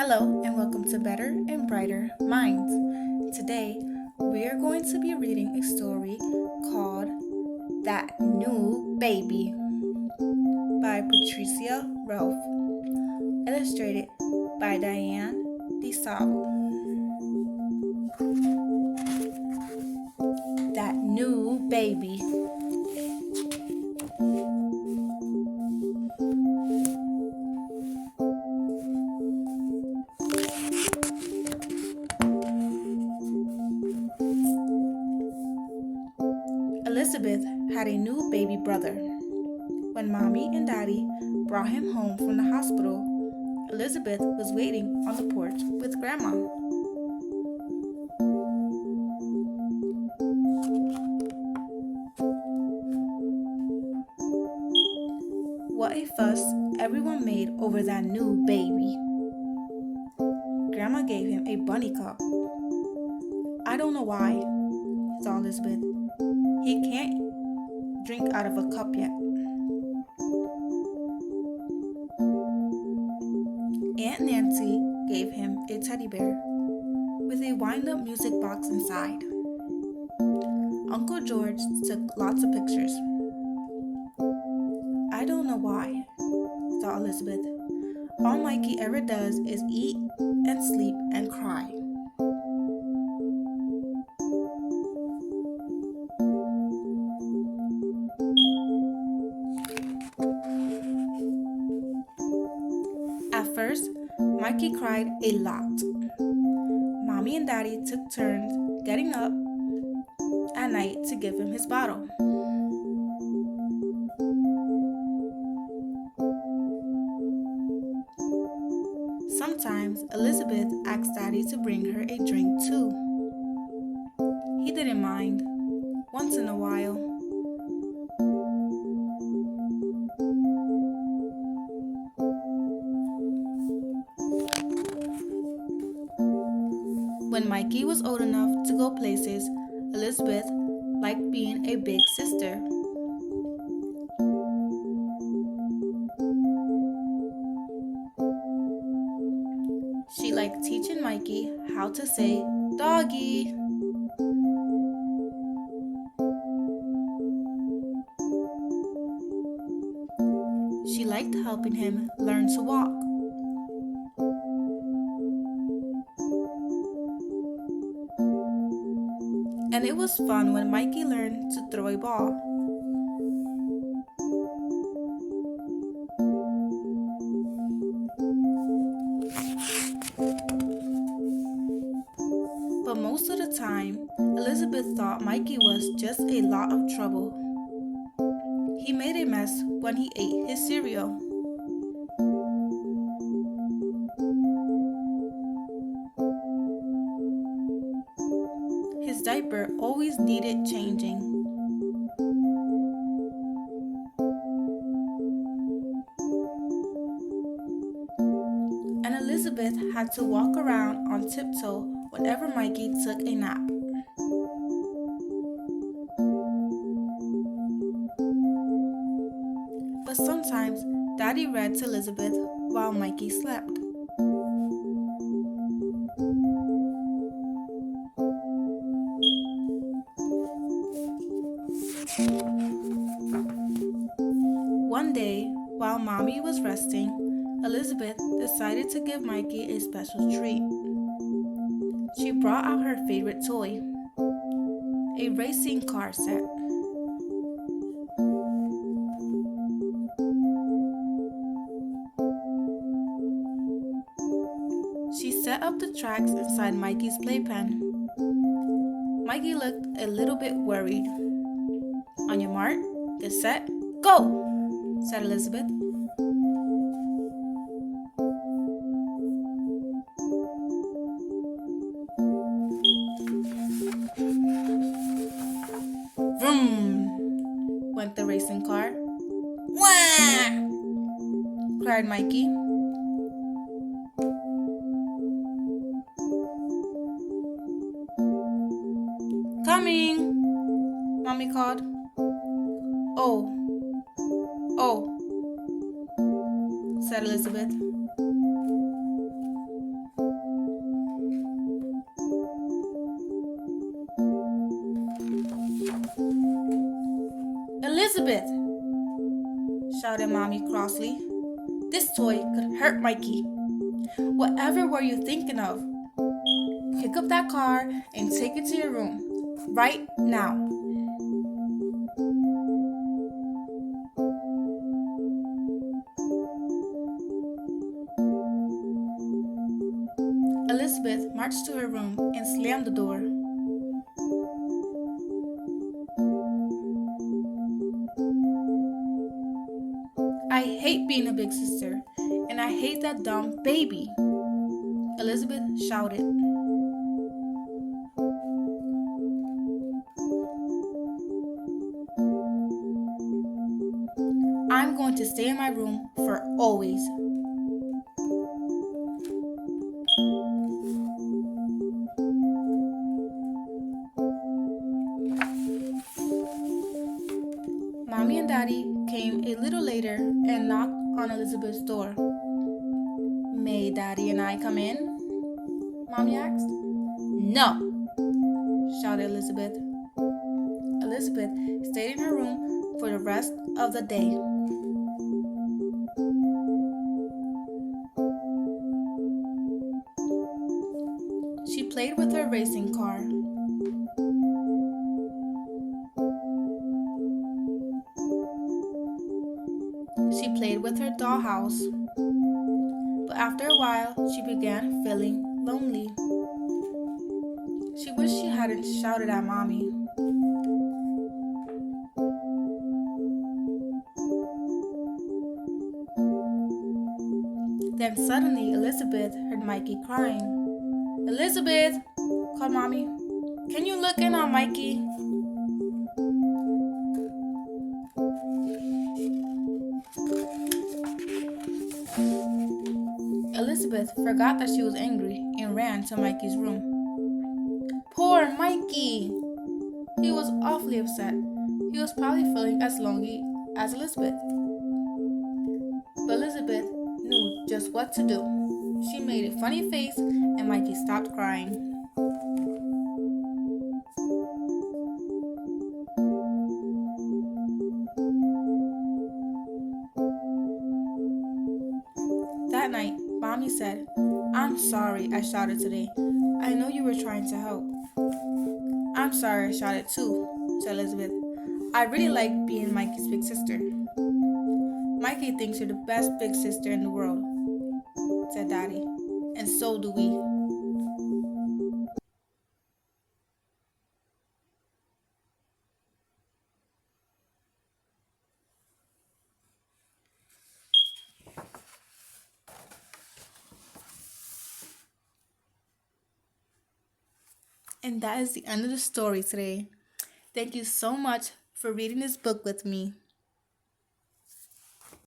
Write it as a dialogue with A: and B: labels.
A: Hello and welcome to Better and Brighter Minds. Today we are going to be reading a story called That New Baby by Patricia Relf, illustrated by Diane DeSalle. That New Baby. Elizabeth had a new baby brother. When Mommy and Daddy brought him home from the hospital, Elizabeth was waiting on the porch with Grandma. What a fuss everyone made over that new baby. Grandma gave him a bunny cup. I don't know why, thought Elizabeth. He can't drink out of a cup yet. Aunt Nancy gave him a teddy bear with a wind-up music box inside. Uncle George took lots of pictures. I don't know why, thought Elizabeth. All Mikey ever does is eat and sleep and cry. At first, Mikey cried a lot. Mommy and Daddy took turns getting up at night to give him his bottle. Sometimes Elizabeth asked Daddy to bring her a drink too. He didn't mind, once in a while. When Mikey was old enough to go places, Elizabeth liked being a big sister. She liked teaching Mikey how to say doggy. She liked helping him learn to walk. And it was fun when Mikey learned to throw a ball. But most of the time, Elizabeth thought Mikey was just a lot of trouble. He made a mess when he ate his cereal. His diaper always needed changing. And Elizabeth had to walk around on tiptoe whenever Mikey took a nap. But sometimes Daddy read to Elizabeth while Mikey slept. One day, while Mommy was resting, Elizabeth decided to give Mikey a special treat. She brought out her favorite toy, a racing car set. She set up the tracks inside Mikey's playpen. Mikey looked a little bit worried. On your mark, get set, go, said Elizabeth. Vroom, went the racing car. Wah! Cried Mikey. Coming, Mommy called. Oh, said Elizabeth. Elizabeth, shouted Mommy crossly. This toy could hurt Mikey. Whatever were you thinking of? Pick up that car and take it to your room. Right now. Elizabeth marched to her room and slammed the door. I hate being a big sister, and I hate that dumb baby, Elizabeth shouted. I'm going to stay in my room for always. Mommy and Daddy came a little later and knocked on Elizabeth's door. May Daddy and I come in? Mommy asked. No, shouted Elizabeth. Elizabeth stayed in her room for the rest of the day. She played with her racing car. She played with her dollhouse. But after a while, she began feeling lonely. She wished she hadn't shouted at Mommy. Then suddenly Elizabeth heard Mikey crying. Elizabeth, called Mommy. Can you look in on Mikey? Elizabeth forgot that she was angry and ran to Mikey's room. Poor Mikey! He was awfully upset. He was probably feeling as lonely as Elizabeth. But Elizabeth knew just what to do. She made a funny face and Mikey stopped crying. That night, Mommy said, I'm sorry I shouted today. I know you were trying to help. I'm sorry I shouted too, said Elizabeth. I really like being Mikey's big sister. Mikey thinks you're the best big sister in the world, said Daddy. And so do we. And that is the end of the story today. Thank you so much for reading this book with me.